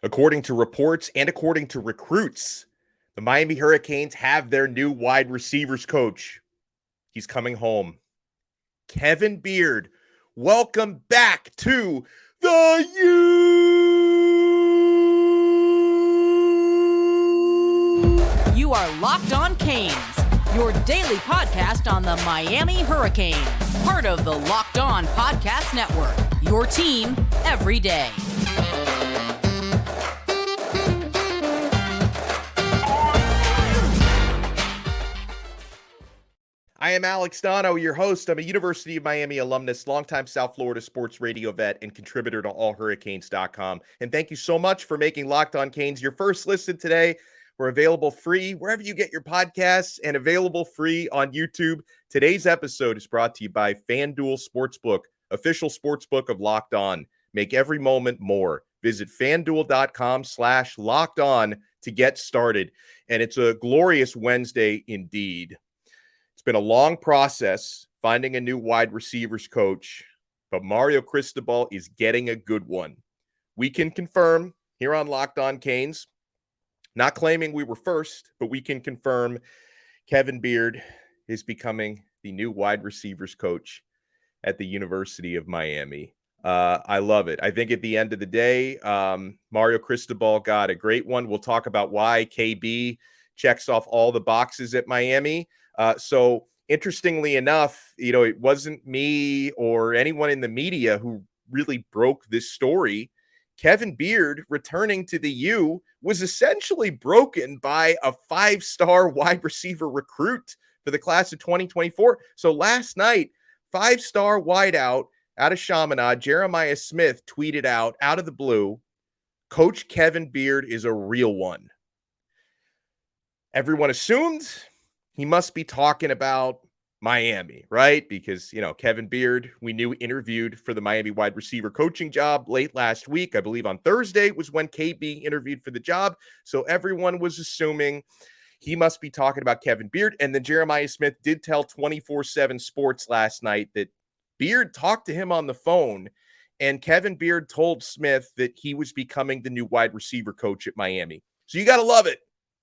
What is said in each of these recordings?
According to reports and according to recruits, the Miami Hurricanes have their new wide receivers coach. He's coming home. Kevin Beard, welcome back to the U. You are Locked On Canes, your daily podcast on the Miami Hurricanes, part of the Locked On Podcast Network, your team every day. I am Alex Donno, your host. I'm a University of Miami alumnus, longtime South Florida sports radio vet, and contributor to allhurricanes.com. And thank you so much for making Locked On Canes your first listen today. We're available free wherever you get your podcasts and available free on YouTube. Today's episode is brought to you by FanDuel Sportsbook, official sportsbook of Locked On. Make every moment more. Visit FanDuel.com/Locked On to get started. And it's a glorious Wednesday indeed. It's been a long process finding a new wide receivers coach, but Mario Cristobal is getting a good one. We can confirm here on Locked On Canes, not claiming we were first, but we can confirm Kevin Beard is becoming the new wide receivers coach at the University of Miami. I love it. I think at the end of the day, Mario Cristobal got a great one. We'll talk about why KB checks off all the boxes at Miami. So interestingly enough, it wasn't me or anyone in the media who really broke this story. Kevin Beard returning to the U was essentially broken by a 5-star wide receiver recruit for the class of 2024. So last night, 5-star wideout out of Chaminade, Jeremiah Smith tweeted out of the blue, "Coach Kevin Beard is a real one." Everyone assumed he must be talking about Miami, right? Because, Kevin Beard, we knew, interviewed for the Miami wide receiver coaching job late last week. I believe on Thursday was when KB interviewed for the job. So everyone was assuming he must be talking about Kevin Beard. And then Jeremiah Smith did tell 24/7 Sports last night that Beard talked to him on the phone, and Kevin Beard told Smith that he was becoming the new wide receiver coach at Miami. So you got to love it.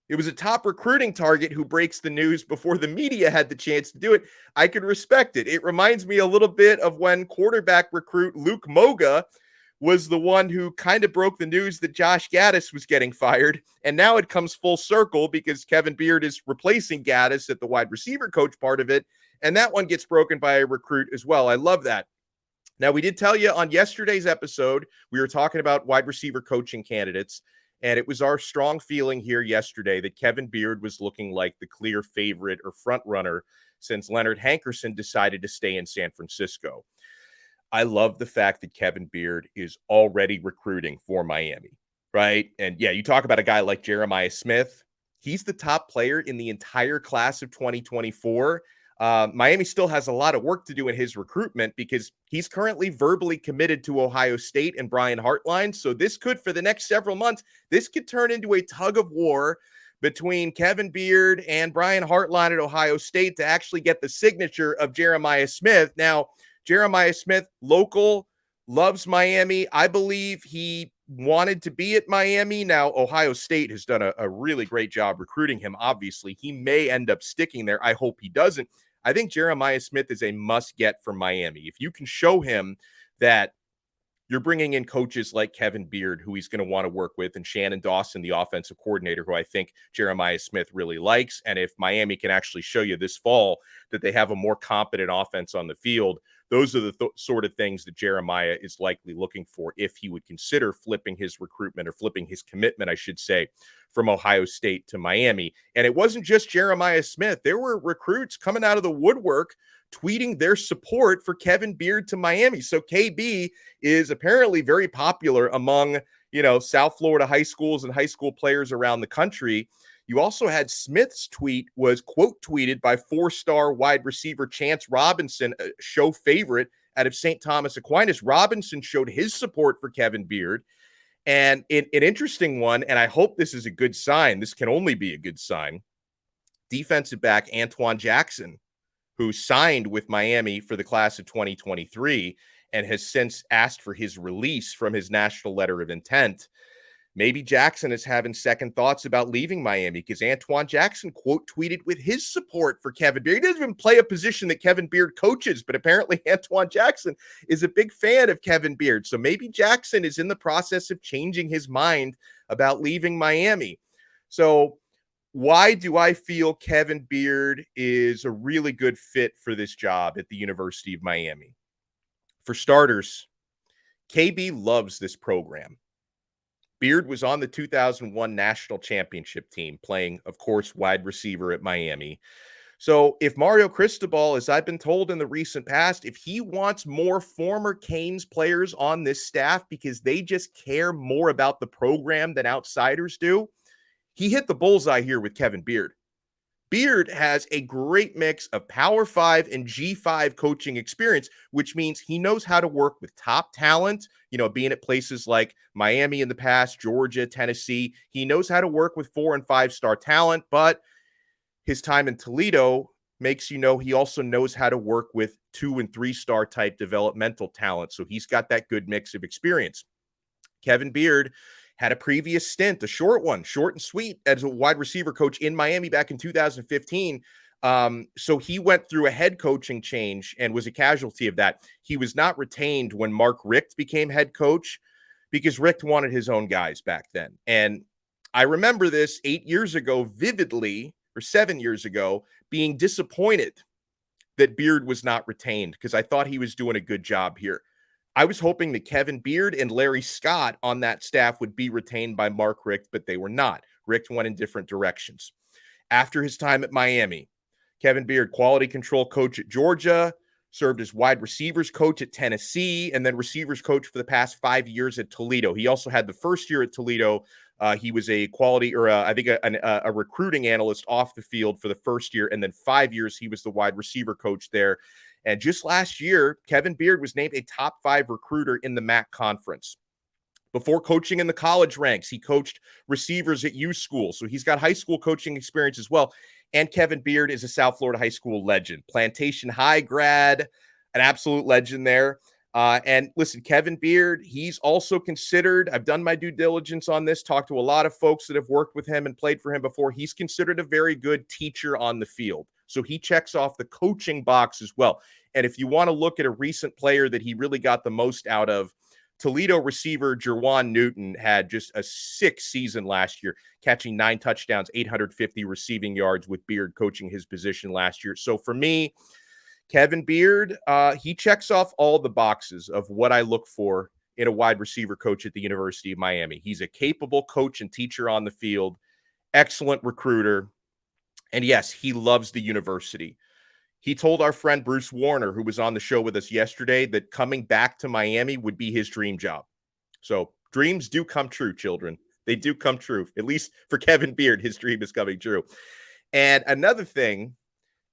It was a top recruiting target who breaks the news before the media had the chance to do it. I can respect it. It reminds me a little bit of when quarterback recruit Luke Moga was the one who kind of broke the news that Josh Gattis was getting fired. And now it comes full circle because Kevin Beard is replacing Gattis at the wide receiver coach part of it. And that one gets broken by a recruit as well. I love that. Now, we did tell you on yesterday's episode, we were talking about wide receiver coaching candidates. And it was our strong feeling here yesterday that Kevin Beard was looking like the clear favorite or front runner since Leonard Hankerson decided to stay in San Francisco. I love the fact that Kevin Beard is already recruiting for Miami, right? And yeah, you talk about a guy like Jeremiah Smith. He's the top player in the entire class of 2024. Miami still has a lot of work to do in his recruitment because he's currently verbally committed to Ohio State and Brian Hartline. So this could, for the next several months, this could turn into a tug of war between Kevin Beard and Brian Hartline at Ohio State to actually get the signature of Jeremiah Smith. Now, Jeremiah Smith, local, loves Miami. I believe he wanted to be at Miami. Now, Ohio State has done a really great job recruiting him. Obviously, he may end up sticking there. I hope he doesn't. I think Jeremiah Smith is a must-get for Miami. If you can show him that you're bringing in coaches like Kevin Beard, who he's going to want to work with, and Shannon Dawson, the offensive coordinator, who I think Jeremiah Smith really likes. And if Miami can actually show you this fall that they have a more competent offense on the field, those are the sort of things that Jeremiah is likely looking for if he would consider flipping his recruitment or flipping his commitment, I should say, from Ohio State to Miami. And it wasn't just Jeremiah Smith. There were recruits coming out of the woodwork tweeting their support for Kevin Beard to Miami. So KB is apparently very popular among, South Florida high schools and high school players around the country. You also had Smith's tweet was quote tweeted by 4-star wide receiver Chance Robinson, a show favorite out of St. Thomas Aquinas. Robinson showed his support for Kevin Beard. And an interesting one, and I hope this is a good sign. This can only be a good sign. Defensive back Antoine Jackson, who signed with Miami for the class of 2023 and has since asked for his release from his national letter of intent. maybe Jackson is having second thoughts about leaving Miami because Antoine Jackson quote tweeted with his support for Kevin Beard. He doesn't even play a position that Kevin Beard coaches, but apparently Antoine Jackson is a big fan of Kevin Beard. So maybe Jackson is in the process of changing his mind about leaving Miami. So why do I feel Kevin Beard is a really good fit for this job at the University of Miami? For starters, KB loves this program. Beard was on the 2001 national championship team, playing, of course, wide receiver at Miami. So if Mario Cristobal, as I've been told in the recent past, if he wants more former Canes players on this staff because they just care more about the program than outsiders do, he hit the bullseye here with Kevin Beard. Beard has a great mix of Power 5 and G5 coaching experience, which means he knows how to work with top talent, being at places like Miami in the past, Georgia, Tennessee. He knows how to work with 4- and 5-star talent, but his time in Toledo makes he also knows how to work with 2- and 3-star type developmental talent. So he's got that good mix of experience. Kevin Beard had a previous stint, a short one, short and sweet, as a wide receiver coach in Miami back in 2015. So he went through a head coaching change and was a casualty of that. He was not retained when Mark Richt became head coach because Richt wanted his own guys back then. And I remember this 8 years ago vividly, or 7 years ago, being disappointed that Beard was not retained because I thought he was doing a good job here. I was hoping that Kevin Beard and Larry Scott on that staff would be retained by Mark Richt, but they were not. Richt went in different directions. After his time at Miami, Kevin Beard, quality control coach at Georgia, served as wide receivers coach at Tennessee, and then receivers coach for the past 5 years at Toledo. He also had the first year at Toledo. He was a quality, or I think a recruiting analyst off the field for the first year, and then 5 years he was the wide receiver coach there. And just last year, Kevin Beard was named a top 5 recruiter in the MAC conference. Before coaching in the college ranks, he coached receivers at U School. So he's got high school coaching experience as well. And Kevin Beard is a South Florida high school legend, Plantation High grad, an absolute legend there. And listen, Kevin Beard, he's also considered, I've done my due diligence on this, talked to a lot of folks that have worked with him and played for him before. He's considered a very good teacher on the field. So he checks off the coaching box as well. And if you want to look at a recent player that he really got the most out of, Toledo receiver Jerwan Newton had just a sick season last year, catching 9 touchdowns, 850 receiving yards with Beard coaching his position last year. So for me, Kevin Beard, he checks off all the boxes of what I look for in a wide receiver coach at the University of Miami. He's a capable coach and teacher on the field, excellent recruiter, and yes, he loves the university. He told our friend Bruce Warner, who was on the show with us yesterday, that coming back to Miami would be his dream job. So dreams do come true, children. They do come true. At least for Kevin Beard, his dream is coming true. And another thing,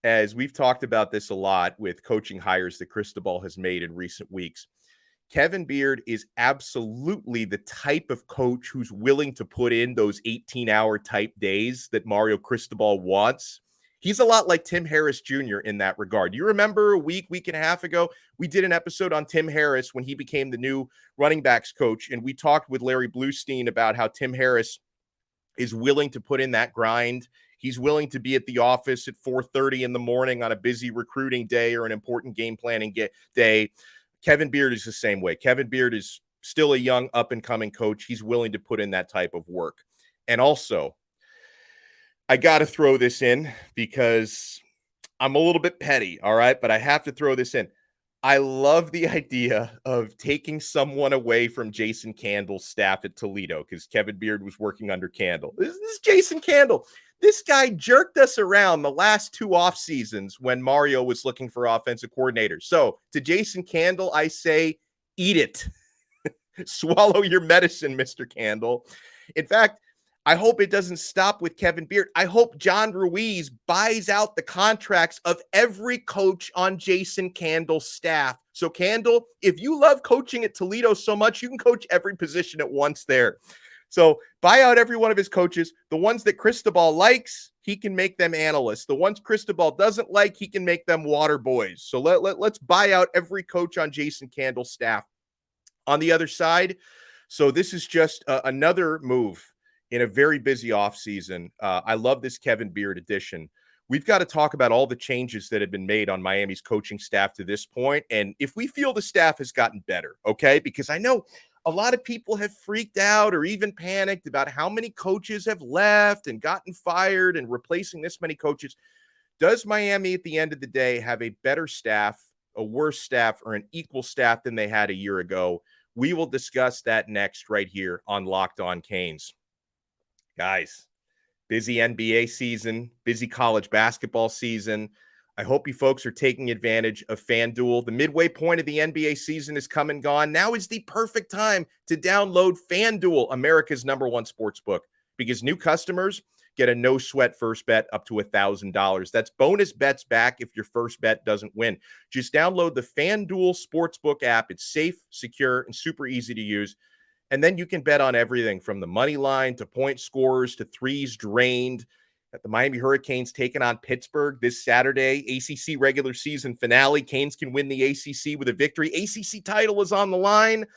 as we've talked about this a lot with coaching hires that Cristobal has made in recent weeks, Kevin Beard is absolutely the type of coach who's willing to put in those 18-hour type days that Mario Cristobal wants. He's a lot like Tim Harris Jr. in that regard. You remember a week and a half ago, we did an episode on Tim Harris when he became the new running backs coach, and we talked with Larry Bluestein about how Tim Harris is willing to put in that grind. He's willing to be at the office at 4:30 in the morning on a busy recruiting day or an important game planning day. Kevin Beard is the same way. Kevin Beard is still a young up-and-coming coach. He's willing to put in that type of work. And also, I got to throw this in because I'm a little bit petty, all right? But I have to throw this in. I love the idea of taking someone away from Jason Candle's staff at Toledo because Kevin Beard was working under Candle. This is Jason Candle. This guy jerked us around the last 2 off seasons when Mario was looking for offensive coordinators. So to Jason Candle, I say, eat it. Swallow your medicine, Mr. Candle. In fact, I hope it doesn't stop with Kevin Beard. I hope John Ruiz buys out the contracts of every coach on Jason Candle's staff. So Candle, if you love coaching at Toledo so much, you can coach every position at once there. So buy out every one of his coaches. The ones that Cristobal likes, he can make them analysts. The ones Cristobal doesn't like, he can make them water boys. So let's buy out every coach on Jason Candle's staff. On the other side, So this is just another move in a very busy offseason. I love this Kevin Beard edition. We've got to talk about all the changes that have been made on Miami's coaching staff to this point, and if we feel the staff has gotten better, okay? Because I know a lot of people have freaked out or even panicked about how many coaches have left and gotten fired and replacing this many coaches. Does Miami at the end of the day have a better staff, a worse staff, or an equal staff than they had a year ago? We will discuss that next right here on Locked On Canes. Guys, busy NBA season, busy college basketball season. I hope you folks are taking advantage of FanDuel. The midway point of the NBA season is come and gone. Now is the perfect time to download FanDuel, America's #1 sportsbook, because new customers get a no-sweat first bet up to $1,000. That's bonus bets back if your first bet doesn't win. Just download the FanDuel Sportsbook app. It's safe, secure, and super easy to use. And then you can bet on everything from the money line to point scores to threes drained. At the Miami Hurricanes taking on Pittsburgh this Saturday, ACC regular season finale. Canes can win the ACC with a victory. ACC title is on the line.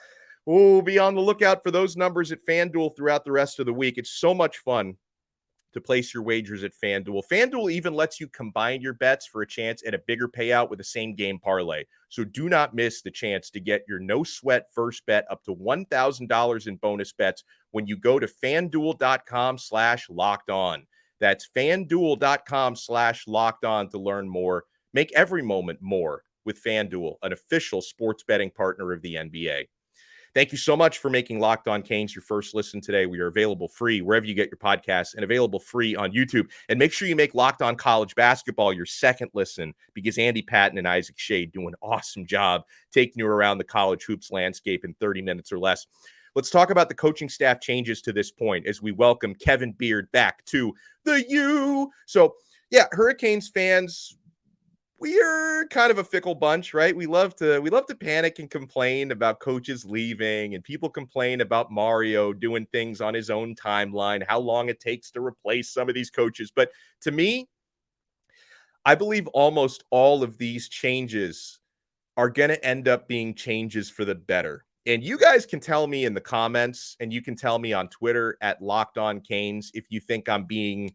We'll be on the lookout for those numbers at FanDuel throughout the rest of the week. It's so much fun to place your wagers at FanDuel. FanDuel even lets you combine your bets for a chance at a bigger payout with a same game parlay. So do not miss the chance to get your no sweat first bet up to $1,000 in bonus bets when you go to FanDuel.com/locked on. That's FanDuel.com/locked on to learn more. Make every moment more with FanDuel, an official sports betting partner of the NBA. Thank you so much for making Locked On Canes your first listen today. We are available free wherever you get your podcasts and available free on YouTube. And make sure you make Locked On College Basketball your second listen, because Andy Patton and Isaac Shea do an awesome job taking you around the college hoops landscape in 30 minutes or less. Let's talk about the coaching staff changes to this point as we welcome Kevin Beard back to the U. So, yeah, Hurricanes fans, we're kind of a fickle bunch, right? We love to panic and complain about coaches leaving, and people complain about Mario doing things on his own timeline, how long it takes to replace some of these coaches. But to me, I believe almost all of these changes are going to end up being changes for the better. And you guys can tell me in the comments, and you can tell me on Twitter at Locked On Canes if you think I'm being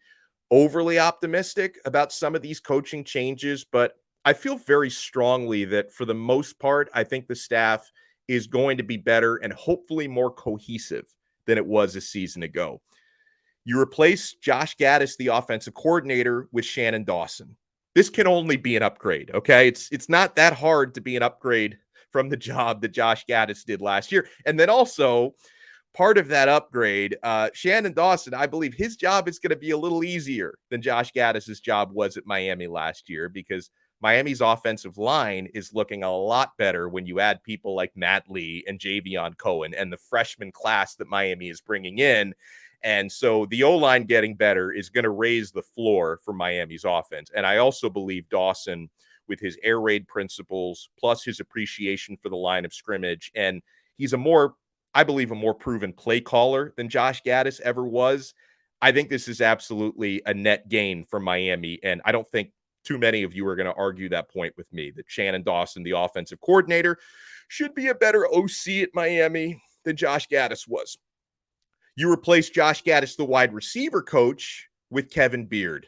overly optimistic about some of these coaching changes, but I feel very strongly that for the most part, I think the staff is going to be better and hopefully more cohesive than it was a season ago. You replace Josh Gattis, the offensive coordinator, with Shannon Dawson. This can only be an upgrade, okay? It's not that hard to be an upgrade from the job that Josh Gattis did last year. And then also, part of that upgrade, Shannon Dawson, I believe his job is going to be a little easier than Josh Gattis's job was at Miami last year, because Miami's offensive line is looking a lot better when you add people like Matt Lee and Javion Cohen and the freshman class that Miami is bringing in. And so the O-line getting better is going to raise the floor for Miami's offense. And I also believe Dawson, with his air raid principles, plus his appreciation for the line of scrimmage, and he's I believe a more proven play caller than Josh Gattis ever was. I think this is absolutely a net gain for Miami, and I don't think too many of you are going to argue that point with me, that Shannon Dawson, the offensive coordinator, should be a better OC at Miami than Josh Gattis was. You replace Josh Gattis, the wide receiver coach, with Kevin Beard.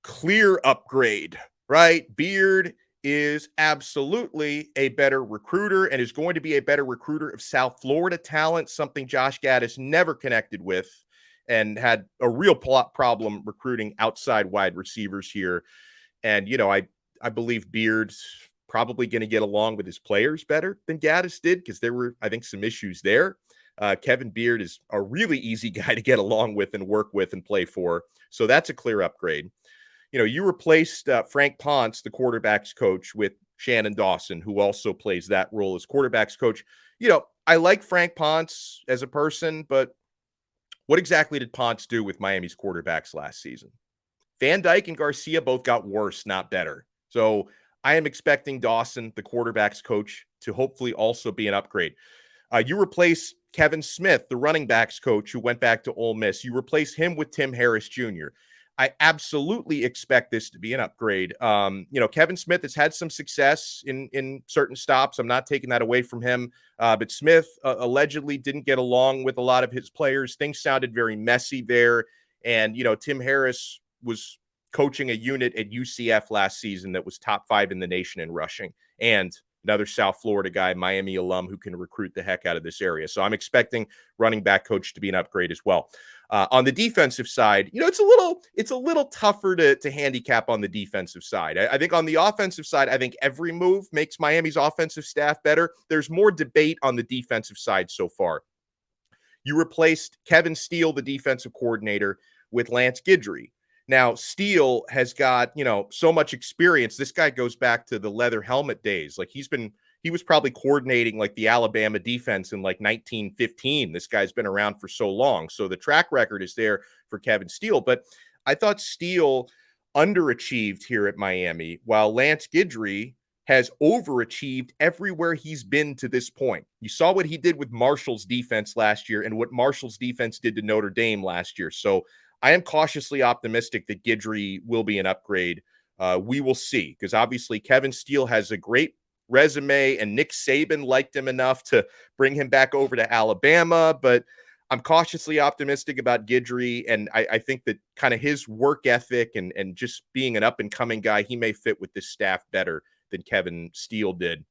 Clear upgrade, right? Beard is absolutely a better recruiter and is going to be a better recruiter of South Florida talent, something Josh Gattis never connected with and had a real problem recruiting outside wide receivers here. And, you know, I believe Beard's probably going to get along with his players better than Gattis did, because there were, I think, some issues there. Kevin Beard is a really easy guy to get along with and work with and play for. So that's a clear upgrade. You know, you replaced Frank Ponce, the quarterback's coach, with Shannon Dawson, who also plays that role as quarterback's coach. You know, I like Frank Ponce as a person, but what exactly did Ponce do with Miami's quarterbacks last season? Van Dyke and Garcia both got worse, not better. So I am expecting Dawson, the quarterback's coach, to hopefully also be an upgrade. You replace Kevin Smith, the running backs coach, who went back to Ole Miss. You replace him with Tim Harris Jr. I absolutely expect this to be an upgrade. Kevin Smith has had some success in certain stops. I'm not taking that away from him. But Smith allegedly didn't get along with a lot of his players. Things sounded very messy there. And, Tim Harris was coaching a unit at UCF last season that was top 5 in the nation in rushing. And another South Florida guy, Miami alum, who can recruit the heck out of this area. So I'm expecting running back coach to be an upgrade as well. On the defensive side, it's a little tougher to handicap on the defensive side. I think on the offensive side, I think every move makes Miami's offensive staff better. There's more debate on the defensive side so far. You replaced Kevin Steele, the defensive coordinator, with Lance Guidry. Now, Steele has got, so much experience. This guy goes back to the leather helmet days. Like he was probably coordinating like the Alabama defense in like 1915. This guy's been around for so long. So the track record is there for Kevin Steele. But I thought Steele underachieved here at Miami, while Lance Guidry has overachieved everywhere he's been to this point. You saw what he did with Marshall's defense last year and what Marshall's defense did to Notre Dame last year. So I am cautiously optimistic that Guidry will be an upgrade. We will see, because obviously Kevin Steele has a great resume and Nick Saban liked him enough to bring him back over to Alabama. But I'm cautiously optimistic about Guidry, and I think that kind of his work ethic and just being an up-and-coming guy, he may fit with this staff better than Kevin Steele did.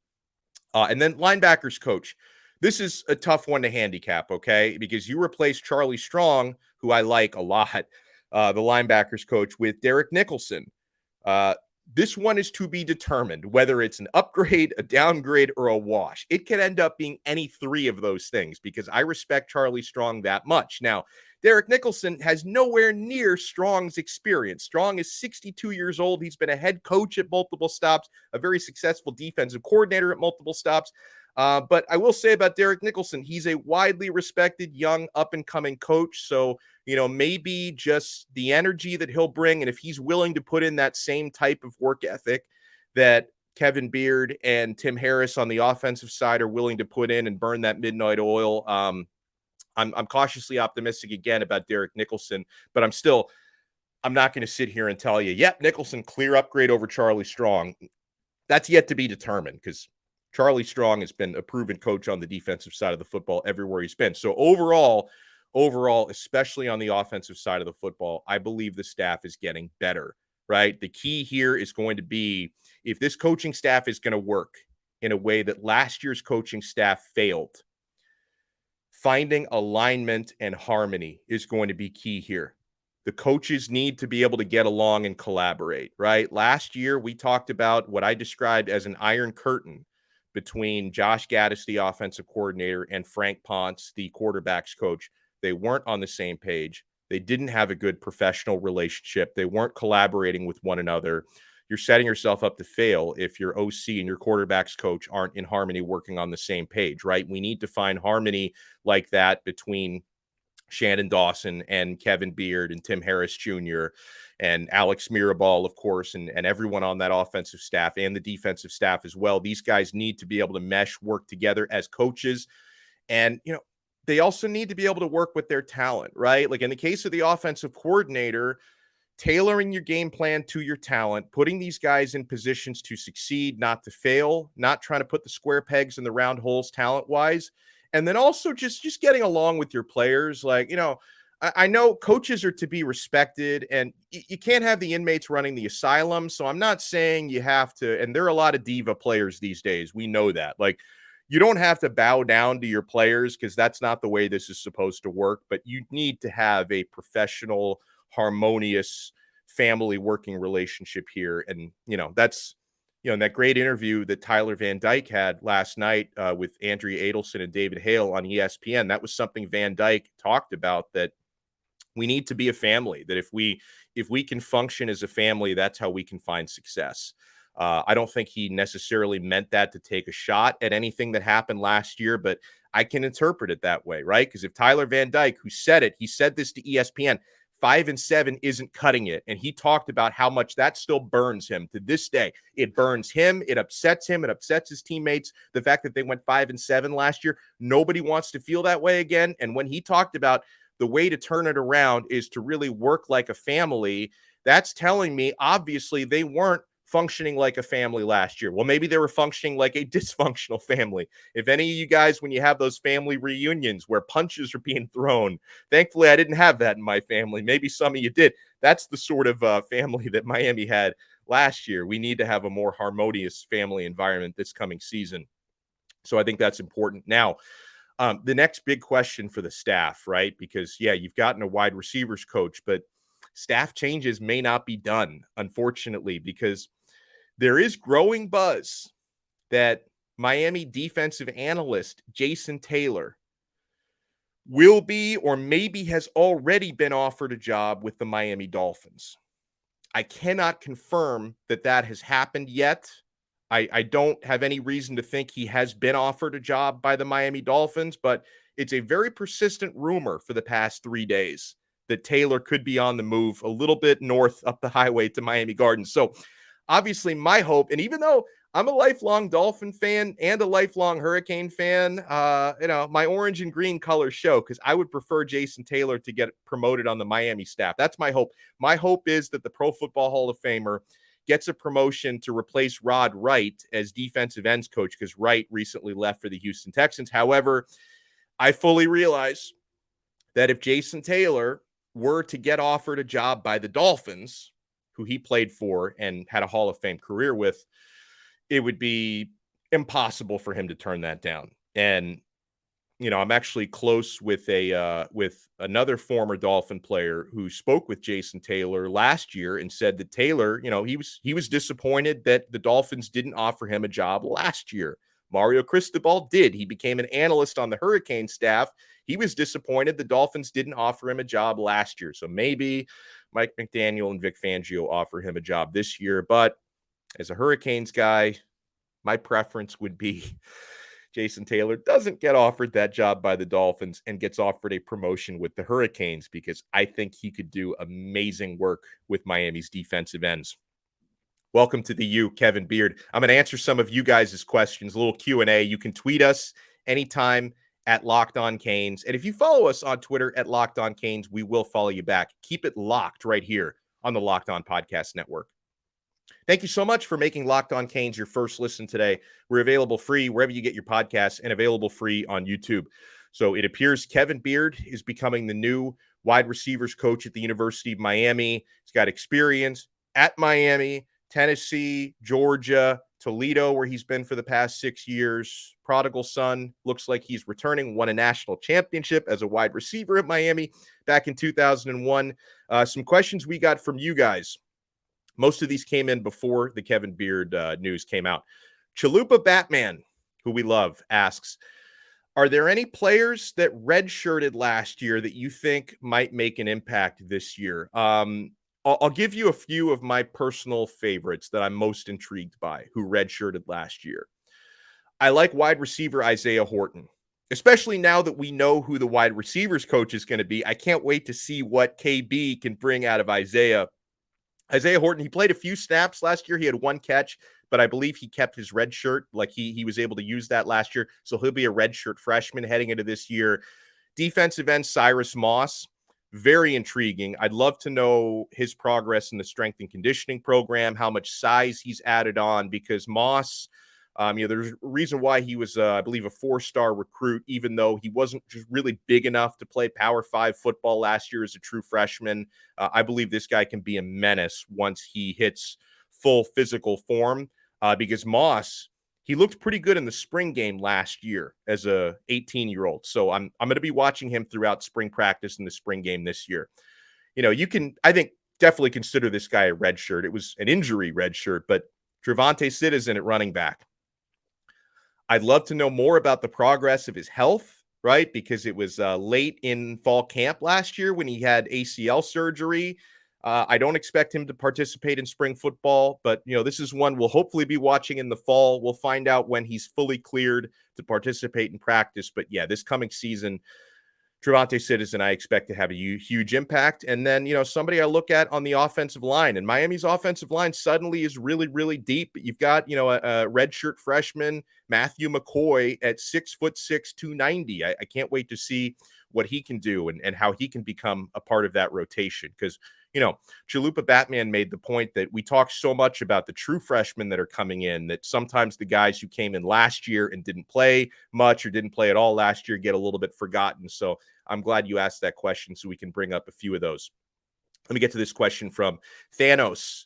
And then linebackers coach. This is a tough one to handicap, okay? Because you replace Charlie Strong, who I like a lot, the linebackers coach, with Derek Nicholson. This one is to be determined, whether it's an upgrade, a downgrade, or a wash. It could end up being any 3 of those things because I respect Charlie Strong that much. Now, Derek Nicholson has nowhere near Strong's experience. Strong is 62 years old. He's been a head coach at multiple stops, a very successful defensive coordinator at multiple stops. But I will say about Derek Nicholson, he's a widely respected young up-and-coming coach. So, maybe just the energy that he'll bring, and if he's willing to put in that same type of work ethic that Kevin Beard and Tim Harris on the offensive side are willing to put in and burn that midnight oil, I'm cautiously optimistic again about Derek Nicholson, but I'm not going to sit here and tell you, yep, Nicholson, clear upgrade over Charlie Strong. That's yet to be determined because Charlie Strong has been a proven coach on the defensive side of the football everywhere he's been. So overall, especially on the offensive side of the football, I believe the staff is getting better, right? The key here is going to be, if this coaching staff is going to work in a way that last year's coaching staff failed, finding alignment and harmony is going to be key here. The coaches need to be able to get along and collaborate, right? Last year, we talked about what I described as an iron curtain between Josh Gattis, the offensive coordinator, and Frank Ponce, the quarterback's coach. They weren't on the same page. They didn't have a good professional relationship. They weren't collaborating with one another. You're setting yourself up to fail if your OC and your quarterback's coach aren't in harmony, working on the same page, right? We need to find harmony like that between Shannon Dawson and Kevin Beard and Tim Harris Jr. and Alex Mirabal, of course, and everyone on that offensive staff and the defensive staff as well. These guys need to be able to mesh, work together as coaches. And, they also need to be able to work with their talent, right? Like in the case of the offensive coordinator, tailoring your game plan to your talent, putting these guys in positions to succeed, not to fail, not trying to put the square pegs in the round holes talent-wise. And then also just getting along with your players. Like, I know coaches are to be respected, and you can't have the inmates running the asylum. So I'm not saying you have to, and there are a lot of diva players these days. We know that. Like, you don't have to bow down to your players because that's not the way this is supposed to work, but you need to have a professional, harmonious family working relationship here. And, that's, in that great interview that Tyler Van Dyke had last night with Andrea Adelson and David Hale on ESPN, that was something Van Dyke talked about, that we need to be a family, that if we can function as a family, that's how we can find success. I don't think he necessarily meant that to take a shot at anything that happened last year, but I can interpret it that way, right? Because if Tyler Van Dyke, who said it, he said this to ESPN, 5-7 isn't cutting it. And he talked about how much that still burns him to this day. It burns him. It upsets him. It upsets his teammates. The fact that they went 5-7 last year, nobody wants to feel that way again. And when he talked about the way to turn it around is to really work like a family. That's telling me, obviously, they weren't functioning like a family last year. Well, maybe they were functioning like a dysfunctional family. If any of you guys, when you have those family reunions where punches are being thrown, thankfully I didn't have that in my family. Maybe some of you did. That's the sort of family that Miami had last year. We need to have a more harmonious family environment this coming season. So I think that's important. Now, the next big question for the staff, right? Because, yeah, you've gotten a wide receivers coach, but staff changes may not be done, unfortunately, because there is growing buzz that Miami defensive analyst Jason Taylor will be or maybe has already been offered a job with the Miami Dolphins. I cannot confirm that that has happened yet. I don't have any reason to think he has been offered a job by the Miami Dolphins, but it's a very persistent rumor for the past 3 days that Taylor could be on the move a little bit north up the highway to Miami Gardens. So obviously my hope, and even though I'm a lifelong Dolphin fan and a lifelong Hurricane fan, my orange and green colors show, because I would prefer Jason Taylor to get promoted on the Miami staff. That's my hope. My hope is that the Pro Football Hall of Famer gets a promotion to replace Rod Wright as defensive ends coach, because Wright recently left for the Houston Texans. However, I fully realize that if Jason Taylor were to get offered a job by the Dolphins, who he played for and had a Hall of Fame career with, it would be impossible for him to turn that down. And, I'm actually close with another former Dolphin player who spoke with Jason Taylor last year and said that Taylor, he was disappointed that the Dolphins didn't offer him a job last year. Mario Cristobal did. He became an analyst on the Hurricane staff. He was disappointed the Dolphins didn't offer him a job last year. So maybe Mike McDaniel and Vic Fangio offer him a job this year. But as a Hurricanes guy, my preference would be Jason Taylor doesn't get offered that job by the Dolphins and gets offered a promotion with the Hurricanes, because I think he could do amazing work with Miami's defensive ends. Welcome to the U, Kevin Beard. I'm going to answer some of you guys' questions, a little Q&A. You can tweet us anytime at Locked On Canes. And if you follow us on Twitter at Locked On Canes, we will follow you back. Keep it locked right here on the Locked On Podcast Network. Thank you so much for making Locked On Canes your first listen today. We're available free wherever you get your podcasts and available free on YouTube. So it appears Kevin Beard is becoming the new wide receivers coach at the University of Miami. He's got experience at Miami, Tennessee, Georgia, Toledo, where he's been for the past 6 years. Prodigal son, looks like he's returning, won a national championship as a wide receiver at Miami back in 2001. Some questions we got from you guys. Most of these came in before the Kevin Beard news came out. Chalupa Batman, who we love, asks, are there any players that redshirted last year that you think might make an impact this year? I'll give you a few of my personal favorites that I'm most intrigued by who redshirted last year. I like wide receiver Isaiah Horton, especially now that we know who the wide receivers coach is going to be. I can't wait to see what KB can bring out of Isaiah. Isaiah Horton, he played a few snaps last year. He had one catch, but I believe he kept his red shirt. Like he was able to use that last year. So he'll be a red shirt freshman heading into this year. Defensive end Cyrus Moss, very intriguing. I'd love to know his progress in the strength and conditioning program, how much size he's added on, because Moss, there's a reason why he was, I believe, a 4-star recruit, even though he wasn't just really big enough to play Power 5 football last year as a true freshman. I believe this guy can be a menace once he hits full physical form, because Moss, he looked pretty good in the spring game last year as a 18-year-old. So I'm going to be watching him throughout spring practice and the spring game this year. You can, I think, definitely consider this guy a red shirt. It was an injury red shirt, but Trevante Citizen at running back. I'd love to know more about the progress of his health, right? Because it was late in fall camp last year when he had ACL surgery. I don't expect him to participate in spring football, but, this is one we'll hopefully be watching in the fall. We'll find out when he's fully cleared to participate in practice. But, yeah, this coming season, Trevante Citizen, I expect to have a huge impact. And then, somebody I look at on the offensive line, and Miami's offensive line suddenly is really, really deep. You've got, a redshirt freshman, Matthew McCoy, at 6'6", 290. I can't wait to see what he can do and how he can become a part of that rotation. Because, Chalupa Batman made the point that we talk so much about the true freshmen that are coming in that sometimes the guys who came in last year and didn't play much or didn't play at all last year get a little bit forgotten. So I'm glad you asked that question so we can bring up a few of those. Let me get to this question from Thanos.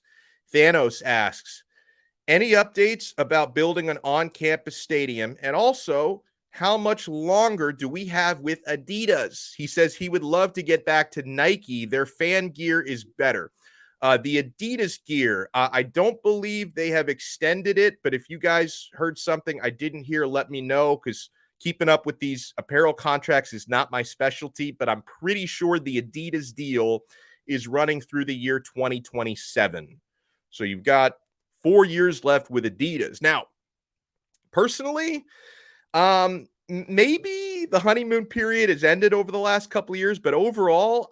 Thanos asks, any updates about building an on-campus stadium? And also, how much longer do we have with Adidas? He says he would love to get back to Nike. Their fan gear is better. The Adidas gear, I don't believe they have extended it, but if you guys heard something I didn't hear, let me know, because keeping up with these apparel contracts is not my specialty, but I'm pretty sure the Adidas deal is running through the year 2027. So you've got 4 years left with Adidas. Now, personally, maybe the honeymoon period has ended over the last couple of years, but overall,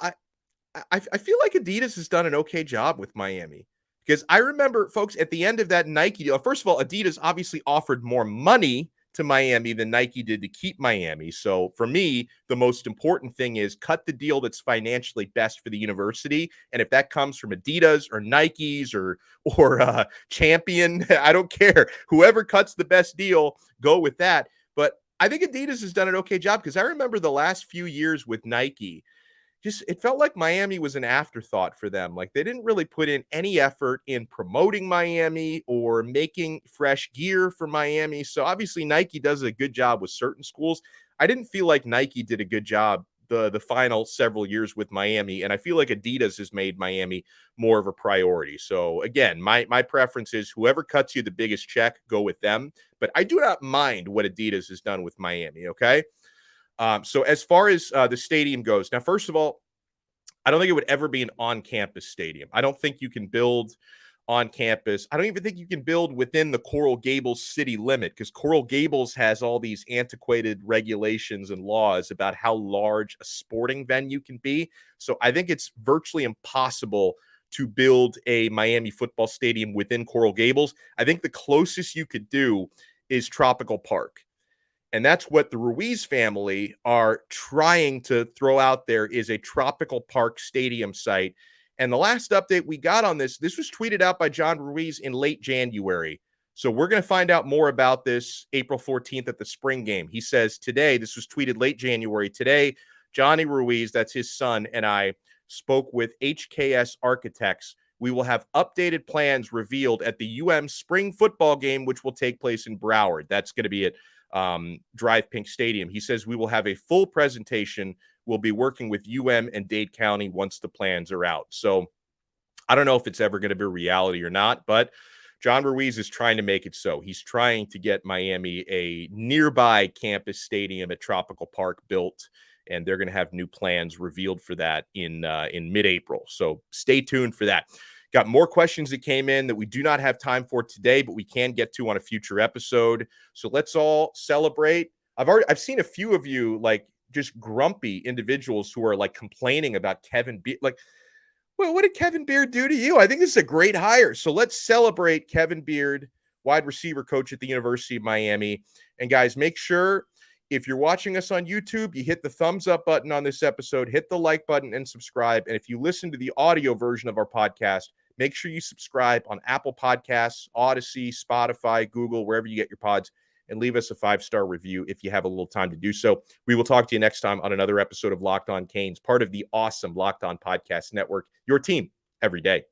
I feel like Adidas has done an okay job with Miami. Because I remember, folks, at the end of that Nike deal, first of all, Adidas obviously offered more money to Miami than Nike did to keep Miami. So for me, the most important thing is cut the deal that's financially best for the university. And if that comes from Adidas or Nikes or Champion, I don't care. Whoever cuts the best deal, go with that. But I think Adidas has done an okay job, because I remember the last few years with Nike, it felt like Miami was an afterthought for them. Like they didn't really put in any effort in promoting Miami or making fresh gear for Miami. So obviously Nike does a good job with certain schools. I didn't feel like Nike did a good job the final several years with Miami, and I feel like Adidas has made Miami more of a priority. So again, my preference is whoever cuts you the biggest check, go with them. But I do not mind what Adidas has done with Miami. Okay. So as far as the stadium goes, now, first of all, I don't think it would ever be an on-campus stadium. I don't think you can build on campus. I don't even think you can build within the Coral Gables city limit, because Coral Gables has all these antiquated regulations and laws about how large a sporting venue can be. So I think it's virtually impossible to build a Miami football stadium within Coral Gables. I think the closest you could do is Tropical Park. And that's what the Ruiz family are trying to throw out there, is a Tropical Park stadium site. And the last update we got on this was tweeted out by John Ruiz in late January. So we're going to find out more about this April 14th at the spring game. He says today, this was tweeted late January, today, Johnny Ruiz, that's his son, and I spoke with HKS Architects. We will have updated plans revealed at the spring football game, which will take place in Broward. That's going to be at Drive Pink Stadium. He says we will have a full presentation. We'll be working with and Dade County once the plans are out. So I don't know if it's ever going to be a reality or not, but John Ruiz is trying to make it so. He's trying to get Miami a nearby campus stadium at Tropical Park built, and they're going to have new plans revealed for that in mid-April. So stay tuned for that. Got more questions that came in that we do not have time for today, but we can get to on a future episode. So let's all celebrate. I've seen a few of you like just grumpy individuals who are like complaining about Kevin Beard. Like, well, what did Kevin Beard do to you? I think this is a great hire. So let's celebrate Kevin Beard, wide receiver coach at the University of Miami. And guys, make sure if you're watching us on YouTube, you hit the thumbs up button on this episode, hit the like button and subscribe. And if you listen to the audio version of our podcast, make sure you subscribe on Apple Podcasts, Odyssey, Spotify, Google, wherever you get your pods, and leave us a 5-star review if you have a little time to do so. We will talk to you next time on another episode of Locked On Canes, part of the awesome Locked On Podcast Network, your team every day.